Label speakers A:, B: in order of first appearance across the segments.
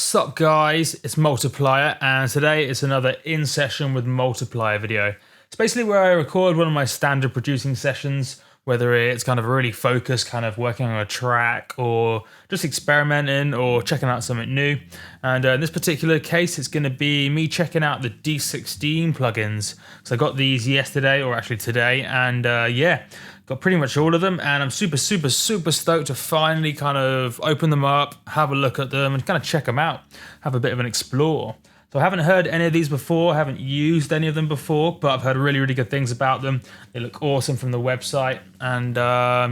A: What's up guys, it's Multiplier and today it's another in session with Multiplier video. It's basically where I record one of my standard producing sessions, whether it's kind of really focused, kind of working on a track or just experimenting or checking out something new. And in this particular case, it's going to be me checking out the D16 plugins. So I got these yesterday, or actually today, and yeah, got pretty much all of them, and I'm super stoked to finally kind of open them up, have a look at them, and kind of check them out, have a bit of an explore. So I haven't heard any of these before, haven't used any of them before, but I've heard really good things about them. They look awesome from the website, and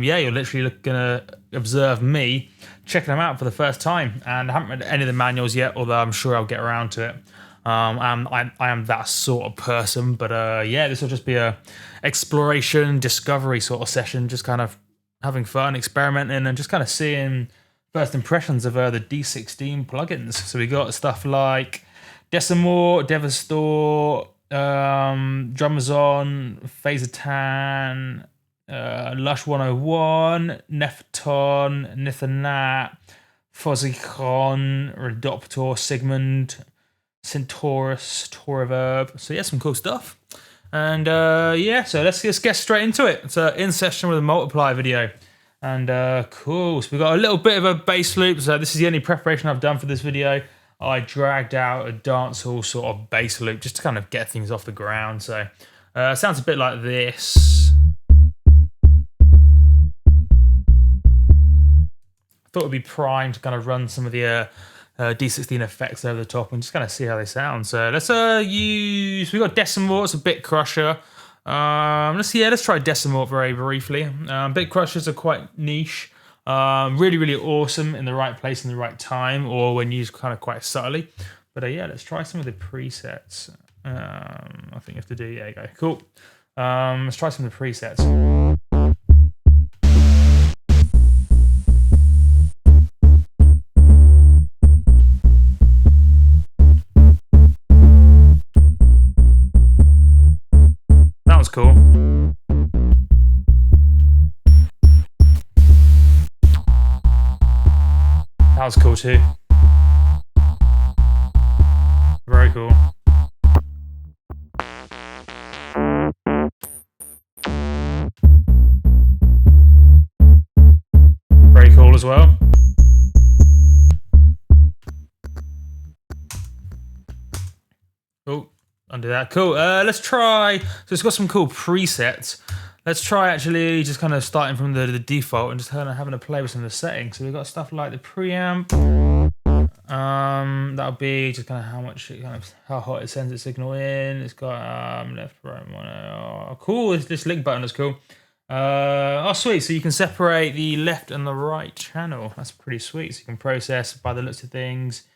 A: yeah, you're literally gonna observe me checking them out for the first time. And I haven't read any of the manuals yet, although I'm sure I'll get around to it. I am that sort of person, but yeah, this will just be a exploration, discovery sort of session, just kind of having fun, experimenting, and just kind of seeing first impressions of the D16 plugins. So we got stuff like Decimal, Devastor, Drumazon, Phasatan, Lush 101, Nepton, Nithanat, Fozzicon, Redoptor, Sigmund, Centaurus, Toraverb. So yeah, some cool stuff. And yeah, so let's just get straight into it. It's an in session with a Multiply video. And cool, so we've got a little bit of a bass loop. So this is the only preparation I've done for this video. I dragged out a dancehall sort of bass loop just to kind of get things off the ground. So it sounds a bit like this. I thought it would be primed to kind of run some of the D16 effects over the top and just kind of see how they sound. So let's we got Decimal, it's a bit crusher. Let's try Decimal very briefly. Bit crushers are quite niche. Really awesome in the right place in the right time, or when used kind of quite subtly. But yeah, let's try some of the presets. I think you have to do, yeah, go. Cool. Let's try some of the presets. That was cool. That was cool too. Very cool. Very cool as well. Oh, undo that. Cool. Let's try. So it's got some cool presets. Let's try actually just kind of starting from the default and just kind of having a play with some of the settings. So we've got stuff like the preamp. That'll be just kind of how hot it sends its signal in. It's got left, right, mono. Oh, cool. This link button is cool. Oh, sweet. So you can separate the left and the right channel. That's pretty sweet. So you can process by the looks of things.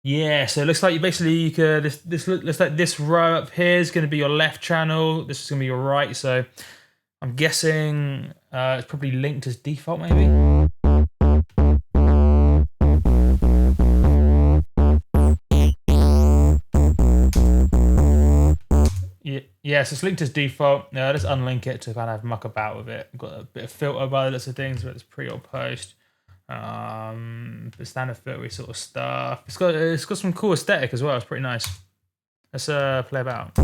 A: Yeah, so it looks like you could, this looks like this row up here is going to be your left channel. This is going to be your right. So I'm guessing it's probably linked as default, maybe. Yeah, so it's linked as default. Let's unlink it to kind of muck about with it. Got a bit of filter by the looks of things, but it's pre or post. The standard filtery sort of stuff. It's got some cool aesthetic as well. It's pretty nice. Let's play about.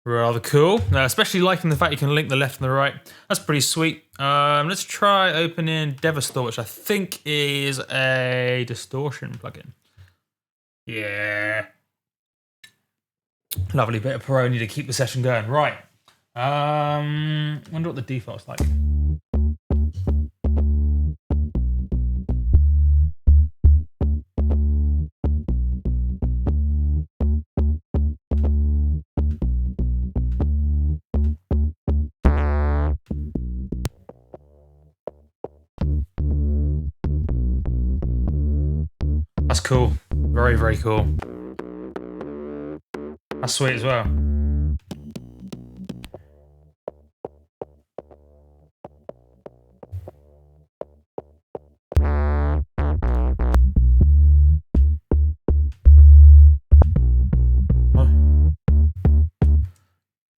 A: Rather cool, especially liking the fact you can link the left and the right. That's pretty sweet. Let's try opening Devastor, which I think is a distortion plugin. Yeah. Lovely bit of Peroni to keep the session going. Right. Wonder what the default's like. cool. Very, very cool. That's sweet as well.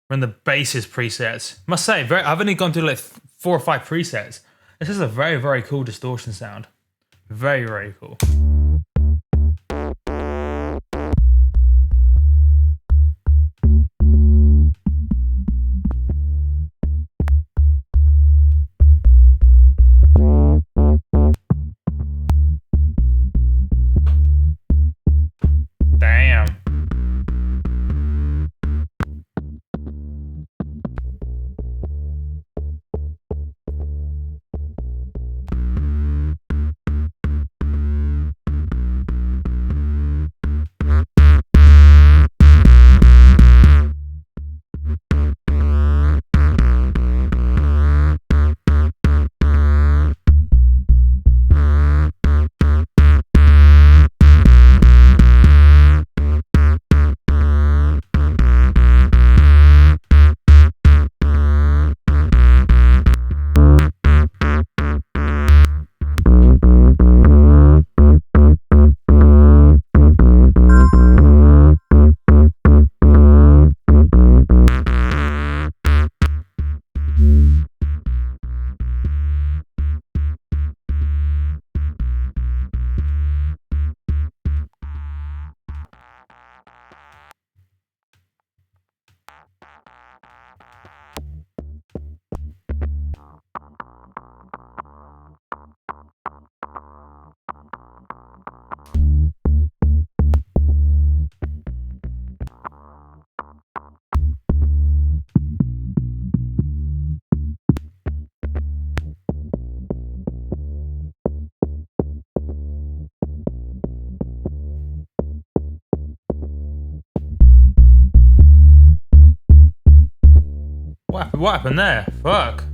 A: When the bassist presets, must say, I've only gone through like 4 or 5 presets. This is a very, very cool distortion sound. Very, very cool. Damn. What happened there? Fuck.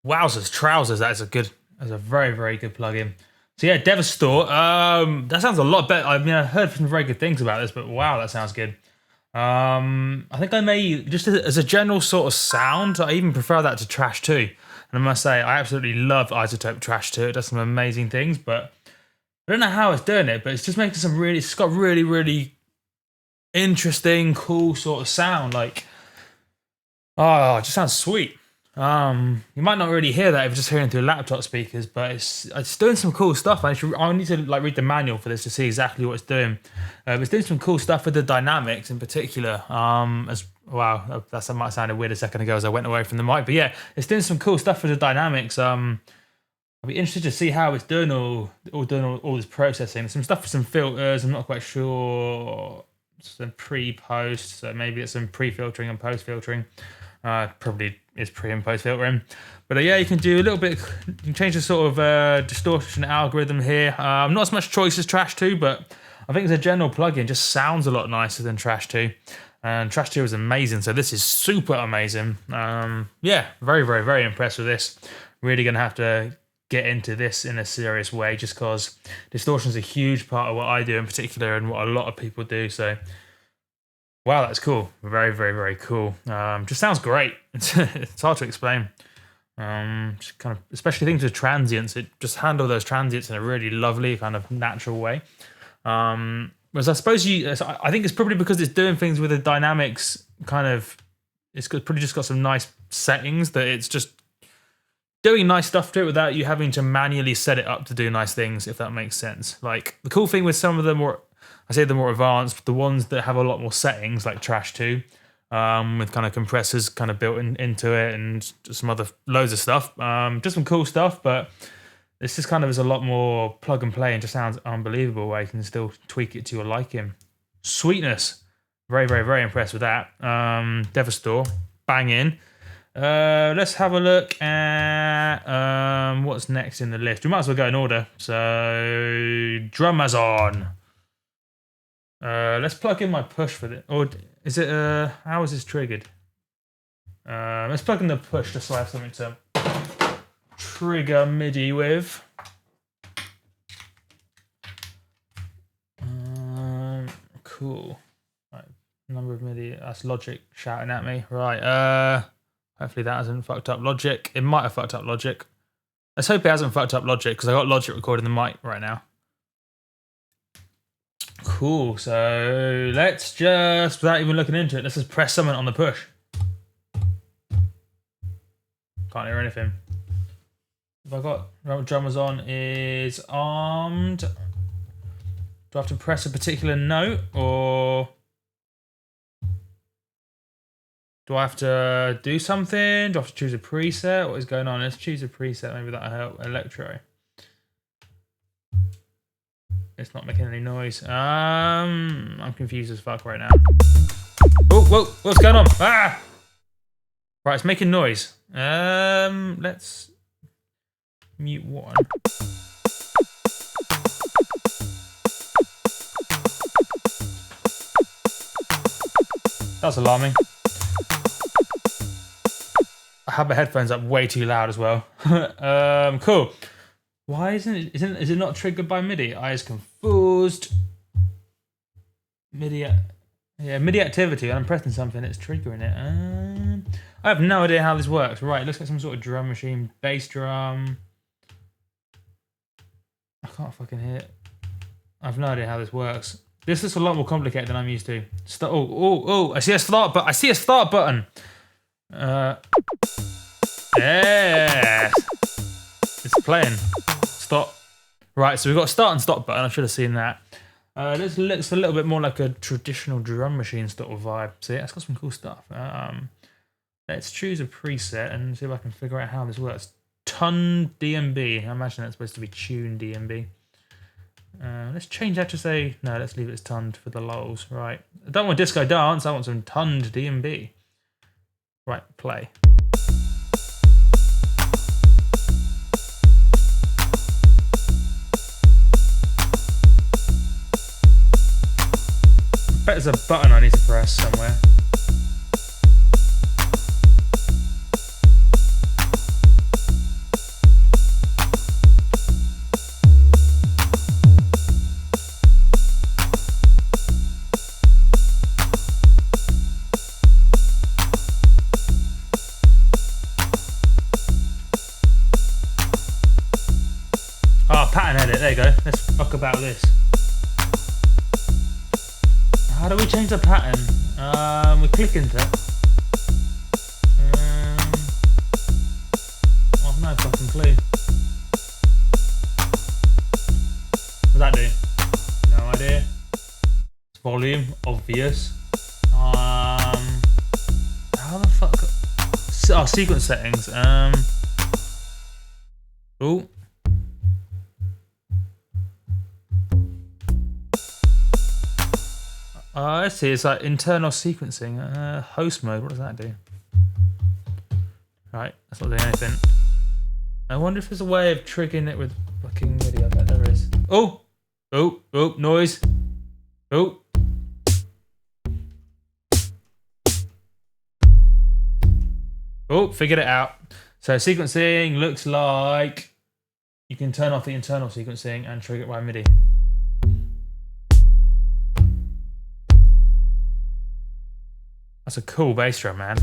A: Wowzers, trousers. That's a very, very good plugin. So yeah, Devastor. That sounds a lot better. I mean, I've heard some very good things about this, but wow, that sounds good. I think I may, just as a general sort of sound, I even prefer that to Trash 2. And I must say, I absolutely love Isotope Trash 2. It does some amazing things, but I don't know how it's doing it, but it's just making some really, it's got really, really interesting, cool sort of sound. Like, oh, it just sounds sweet. You might not really hear that if you're just hearing through laptop speakers, but it's doing some cool stuff. I need to like read the manual for this to see exactly what it's doing. It's doing some cool stuff with the dynamics in particular. As wow, that might have sounded weird a second ago as I went away from the mic, but yeah, it's doing some cool stuff with the dynamics. I'll be interested to see how it's doing all this processing. Some stuff with some filters. I'm not quite sure. Some pre-post, so maybe it's some pre-filtering and post-filtering. Probably is pre and post filtering, but yeah, you can do a little bit. You can change the sort of distortion algorithm here. Not as much choice as Trash 2, but I think as a general plugin, just sounds a lot nicer than Trash 2. And Trash 2 is amazing, so this is super amazing. Yeah, very, very, very impressed with this. Really gonna have to get into this in a serious way, just because distortion is a huge part of what I do in particular, and what a lot of people do. So. Wow, that's cool. Very, very, very cool. Just sounds great. It's hard to explain. Just kind of, especially things with transients. It just handle those transients in a really lovely, kind of natural way. Whereas I suppose I think it's probably because it's doing things with the dynamics. Kind of, probably just got some nice settings that it's just doing nice stuff to it without you having to manually set it up to do nice things. If that makes sense. Like the cool thing with some of them, or I say the more advanced, the ones that have a lot more settings, like Trash 2, with kind of compressors kind of built into it and some other loads of stuff. Just some cool stuff, but this just kind of is a lot more plug and play and just sounds unbelievable where you can still tweak it to your liking. Sweetness. Very, very, very impressed with that. Devastor. Bang in. Let's have a look at what's next in the list. We might as well go in order. So, Drumazon. Let's plug in my push for it. Or is it, how is this triggered? Let's plug in the push just so I have something to trigger MIDI with. Cool. Right, number of MIDI. That's Logic shouting at me. Right. Hopefully that hasn't fucked up Logic. It might have fucked up Logic. Let's hope it hasn't fucked up Logic because I got Logic recording the mic right now. Cool. So let's just, without even looking into it, let's just press something on the push. Can't hear anything. If I got Drumazon is armed. Do I have to press a particular note or do I have to do something? Do I have to choose a preset? What is going on? Let's choose a preset. Maybe that'll help. Electro. It's not making any noise. I'm confused as fuck right now. Oh, whoa, what's going on? Ah! Right, it's making noise. Let's mute one. That's alarming. I have my headphones up way too loud as well. Cool. Why is it not triggered by MIDI? I is confused. MIDI, yeah, MIDI activity. I'm pressing something, it's triggering it. I have no idea how this works. Right, it looks like some sort of drum machine, bass drum. I can't fucking hear it. I have no idea how this works. This is a lot more complicated than I'm used to. Oh! I see a start button. I see a start button. Yeah, it's playing. Stop. Right, so we've got a start and stop button. I should have seen that. This looks a little bit more like a traditional drum machine sort of vibe. So yeah, it's got some cool stuff. Let's choose a preset and see if I can figure out how this works. Ton DMB. I imagine that's supposed to be tune DMB. Let's change that to say, no, let's leave it as tunned for the lulz. Right. I don't want disco dance, I want some tunned DMB. Right, play. I bet there's a button I need to press somewhere. Pattern edit, there you go. Let's fuck about this. How do we change the pattern? We click into it. I've no fucking clue. What does that do? No idea. It's volume, obvious. How the fuck? Oh, sequence settings. Oh. I see, it's like internal sequencing. Host mode, what does that do? Right, that's not doing anything. I wonder if there's a way of triggering it with fucking MIDI. I bet there is. Oh! Oh, noise. Oh. Oh, figured it out. So sequencing looks like you can turn off the internal sequencing and trigger it by MIDI. That's a cool bass drum, man.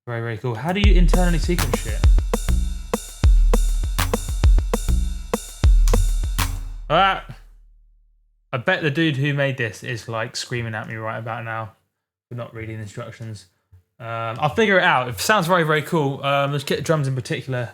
A: Very, very cool. How do you internally sequence shit? Ah! I bet the dude who made this is like screaming at me right about now for not reading instructions. I'll figure it out. It sounds very, very cool. Let's get the drums in particular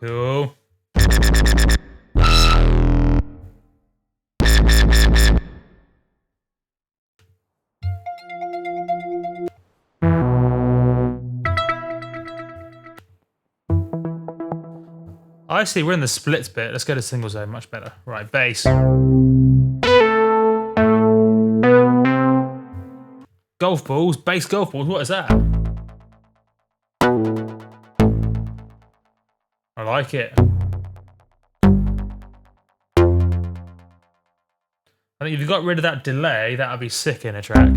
A: Cool. I see, we're in the splits bit. Let's go to single zone, much better. Right, bass. Golf balls, bass golf balls, what is that? I like it. I think if you got rid of that delay, that would be sick in a track.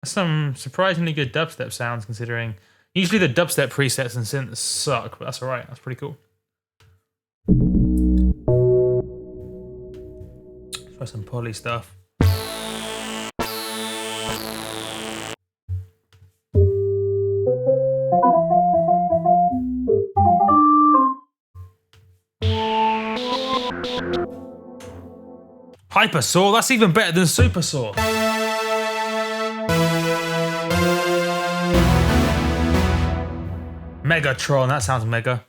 A: Some surprisingly good dubstep sounds considering usually the dubstep presets and synths suck, but that's alright, that's pretty cool. Try some poly stuff. Hypersaw, that's even better than Supersaw. Megatron, that sounds mega.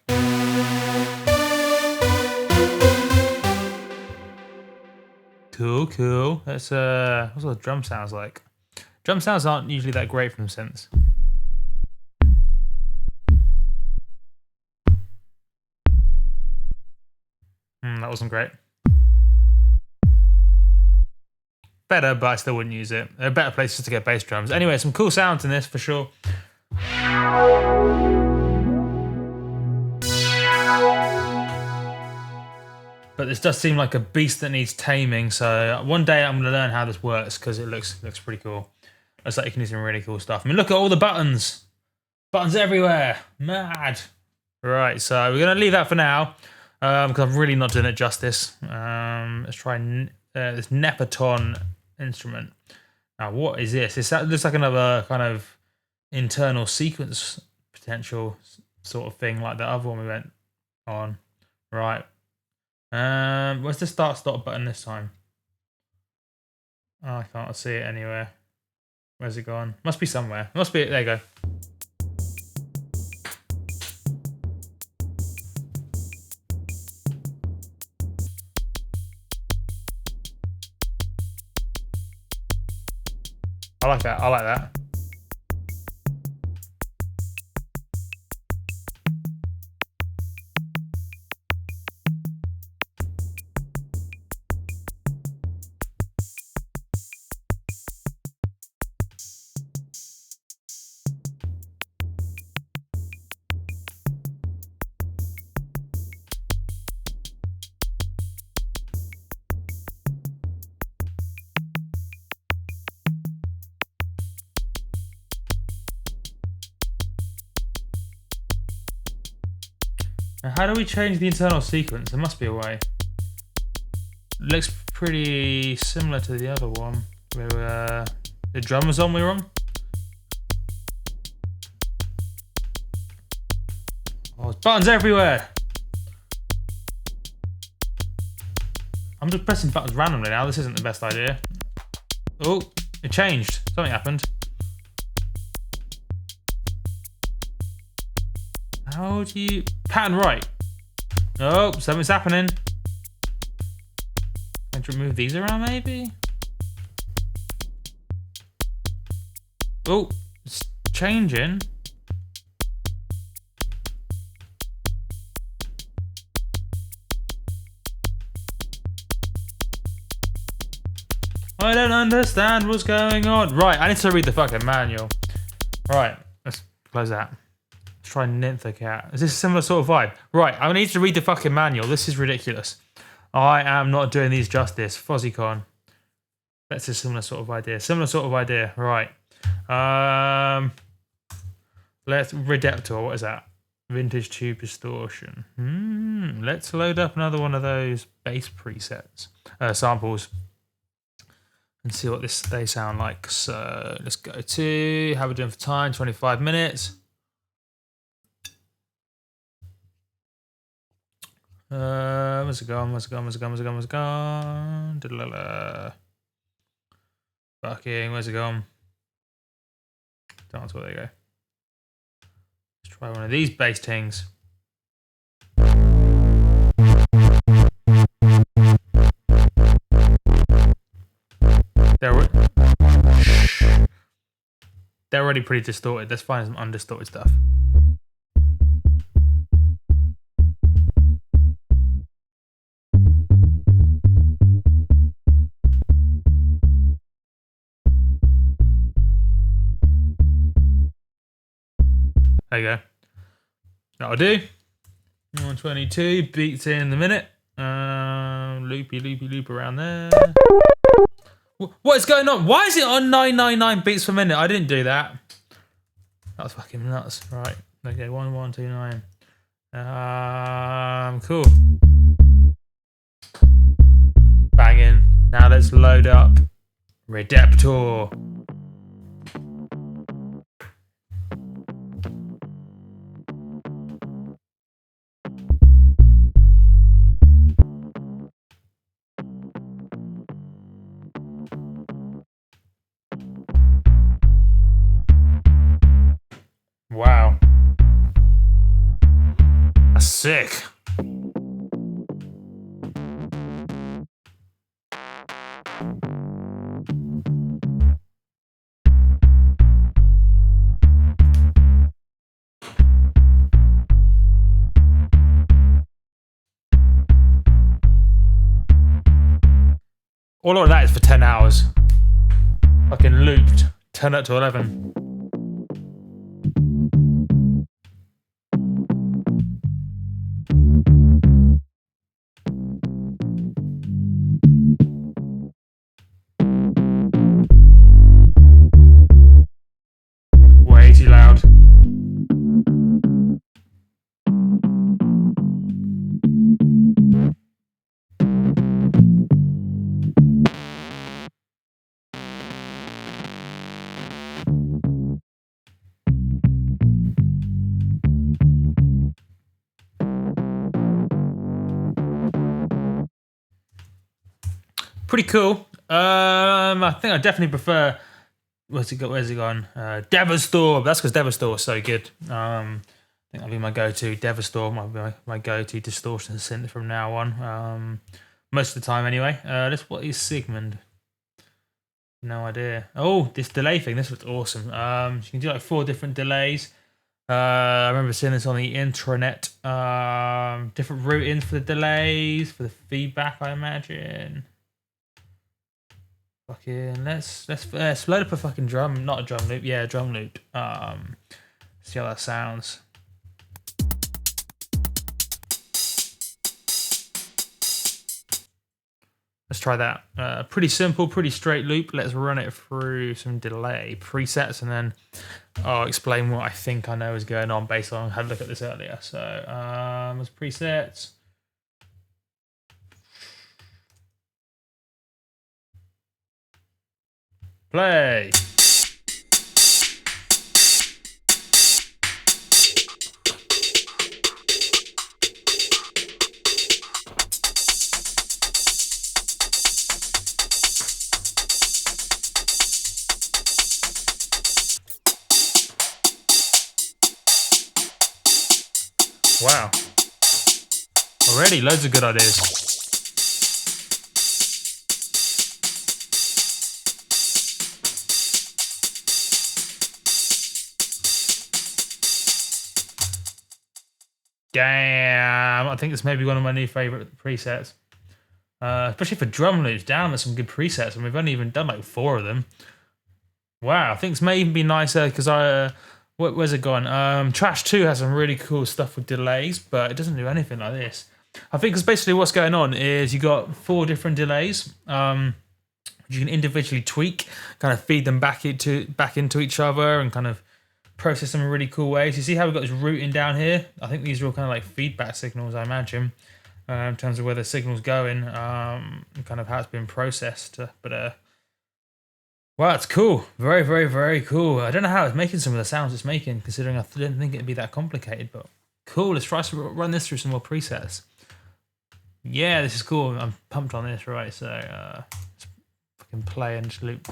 A: Cool, cool. That's what's the drum sounds like? Drum sounds aren't usually that great from synths. That wasn't great. Better, but I still wouldn't use it. There are better places to get bass drums. Anyway, some cool sounds in this for sure. But this does seem like a beast that needs taming, so one day I'm going to learn how this works because it looks pretty cool. Looks like you can do some really cool stuff. I mean, look at all the buttons. Buttons everywhere. Mad. Right, so we're going to leave that for now because I'm really not doing it justice. Let's try this Nepaton instrument. Now, what is this? This looks like another kind of internal sequence potential sort of thing like the other one we went on. Right. Where's the start-stop button this time? Oh, I can't see it anywhere. Where's it gone? Must be somewhere. Must be. There you go. I like that. I like that. Now, how do we change the internal sequence? There must be a way. It looks pretty similar to the other one. Where the drum was on, we were on. Oh, there's buttons everywhere. I'm just pressing buttons randomly now. This isn't the best idea. Oh, it changed. Something happened. How do you... Pattern right. Oh, something's happening. Can I move these around maybe? Oh, it's changing. I don't understand what's going on. Right, I need to read the fucking manual. Right, let's close that. Try Nympho Cat. Is this a similar sort of vibe? Right, I need to read the fucking manual. This is ridiculous. I am not doing these justice. Fozzicon. That's a similar sort of idea. Similar sort of idea. Right. Let's Redeptor. What is that? Vintage Tube Distortion. Let's load up another one of those bass presets. Samples. and see what they sound like. So let's go to how we're doing for time, 25 minutes. Where's it gone? Fucking, where's it gone? There you go. Let's try one of these bass things. They're already pretty distorted. Let's find some undistorted stuff. There you go. That'll do. 122 beats in the minute. Loop around there. What is going on? Why is it on 999 beats per minute? I didn't do that. That was fucking nuts. Right. Okay, 1129. Cool. Banging. Now let's load up Redeptor. Wow. That's sick. All of that is for 10 hours. Fucking looped. Turn up to 11. Way too loud. Pretty cool. I think I definitely prefer. Where's it gone? Devastor. That's because Devastor is so good. I think that'll be my go-to. Devastor might be my go-to distortion synth from now on. Most of the time, anyway. What is Sigmund? No idea. Oh, this delay thing. This was awesome. You can do like 4 different delays. I remember seeing this on the intranet. Different routings for the delays, for the feedback, I imagine. Fucking let's load up a fucking drum, not a drum loop, yeah, a drum loop. See how that sounds. Let's try that. Pretty simple, pretty straight loop. Let's run it through some delay presets, and then I'll explain what I think I know is going on based on I had a look at this earlier. So as presets. Play. Wow. Already loads of good ideas. Damn, I think it's maybe one of my new favorite presets. Especially for drum loops. Damn, there's some good presets, and we've only even done like 4 of them. Wow, I think this may even be nicer because where's it gone? Trash 2 has some really cool stuff with delays, but it doesn't do anything like this. I think because basically what's going on is you got 4 different delays. You can individually tweak, kind of feed them back into each other, and kind of process them in really cool ways. You see how we've got this routing down here? I think these are all kind of like feedback signals, I imagine, in terms of where the signal's going, and kind of how it's been processed. But Wow, it's cool. Very, very, very cool. I don't know how it's making some of the sounds it's making, considering I didn't think it'd be that complicated, but cool. Let's try to run this through some more presets. Yeah, this is cool. I'm pumped on this, right? So, let's fucking play and just loop.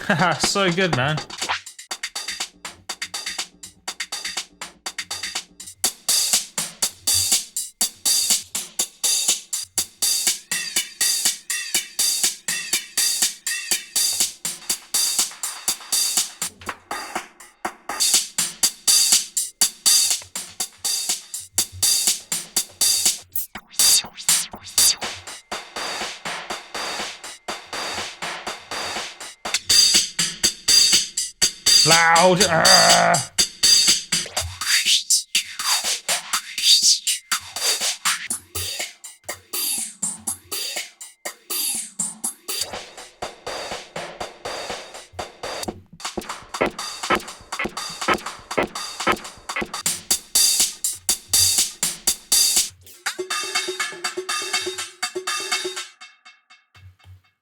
A: Haha, so good, man. Loud.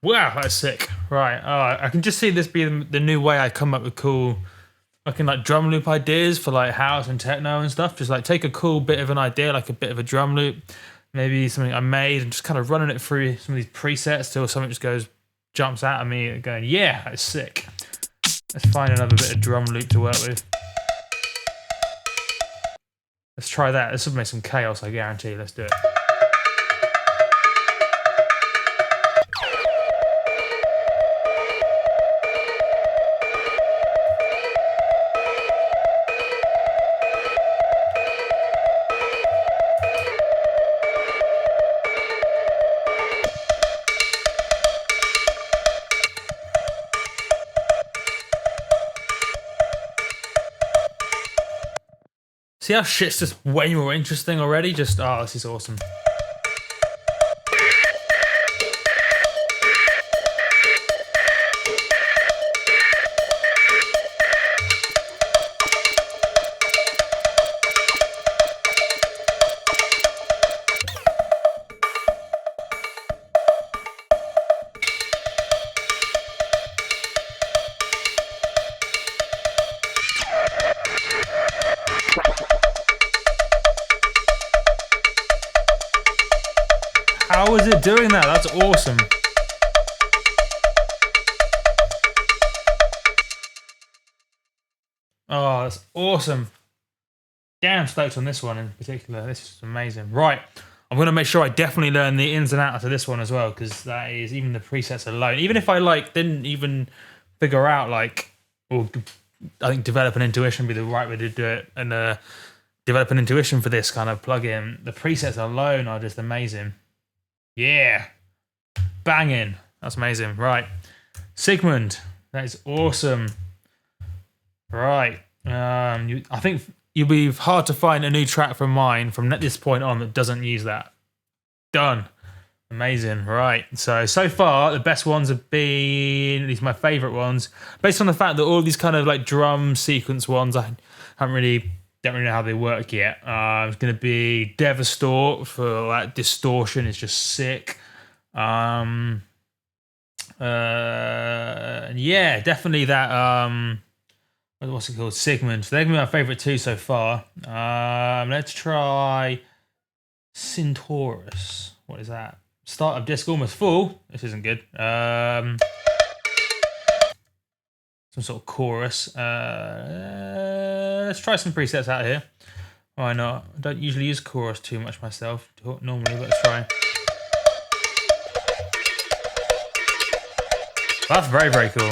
A: Wow, that's sick. Right, I can just see this being the new way I come up with cool fucking like drum loop ideas for like house and techno and stuff. Just like take a cool bit of an idea, like a bit of a drum loop, maybe something I made, and just kind of running it through some of these presets till something just jumps out at me going, yeah, that's sick. Let's find another bit of drum loop to work with. Let's try that. This will make some chaos, I guarantee. Let's do it. See how shit's just way more interesting already? Just, oh, this is awesome. How is it doing that? That's awesome. Oh, that's awesome. Damn stoked on this one in particular. This is amazing. Right. I'm going to make sure I definitely learn the ins and outs of this one as well, because that is, even the presets alone, even if I like didn't even figure out like, or I think develop an intuition would be the right way to do it, and develop an intuition for this kind of plugin, the presets alone are just amazing. Yeah, banging. That's amazing. Right, Sigmund, that is awesome. Right, I think you'll be hard to find a new track from mine from this point on that doesn't use that. Done. Amazing. Right, so far the best ones have been, at least my favorite ones, based on the fact that all these kind of like drum sequence ones, I don't really know how they work yet. It's going to be Devastor for that distortion. It's just sick. Yeah, definitely that. What's it called? Sigmund. So they're going to be my favorite two so far. Let's try Centaurus. What is that? Start of disc almost full. This isn't good. Some sort of chorus. Let's try some presets out here. Why not? I don't usually use chorus too much myself, normally, but let's try. That's very, very cool.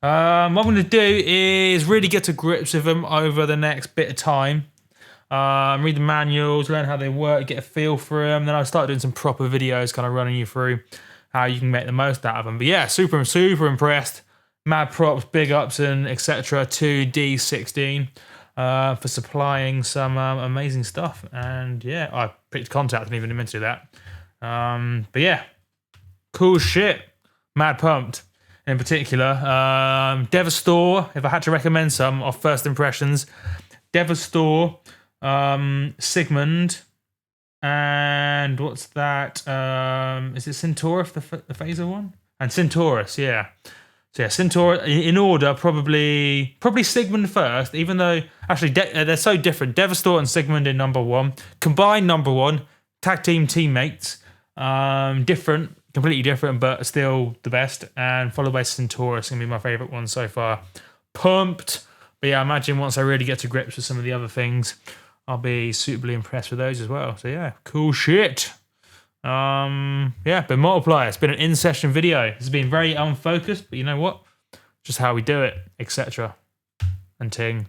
A: What I'm going to do is really get to grips with them over the next bit of time. Read the manuals, learn how they work, get a feel for them. Then I'll start doing some proper videos, kind of running you through how you can make the most out of them. But yeah, super impressed. Mad props, big ups, and etc. to D16 for supplying some amazing stuff. And yeah, I picked contact and even meant to do that. But yeah, cool shit. Mad pumped. In particular, Devastor, if I had to recommend some of first impressions, Devastor, Sigmund, and what's that? Is it Centaurus, the phaser one? And Centaurus, yeah. So yeah, Centaurus in order, probably Sigmund first, even though actually they're so different. Devastor and Sigmund in number 1, combined number 1, tag team teammates, different. Completely different, but still the best. And followed by Centaurus, gonna be my favorite one so far. Pumped. But yeah, I imagine once I really get to grips with some of the other things, I'll be suitably impressed with those as well. So yeah, cool shit. Yeah, but multiplier. It's been an in-session video. It's been very unfocused, but you know what? Just how we do it, etc. And ting.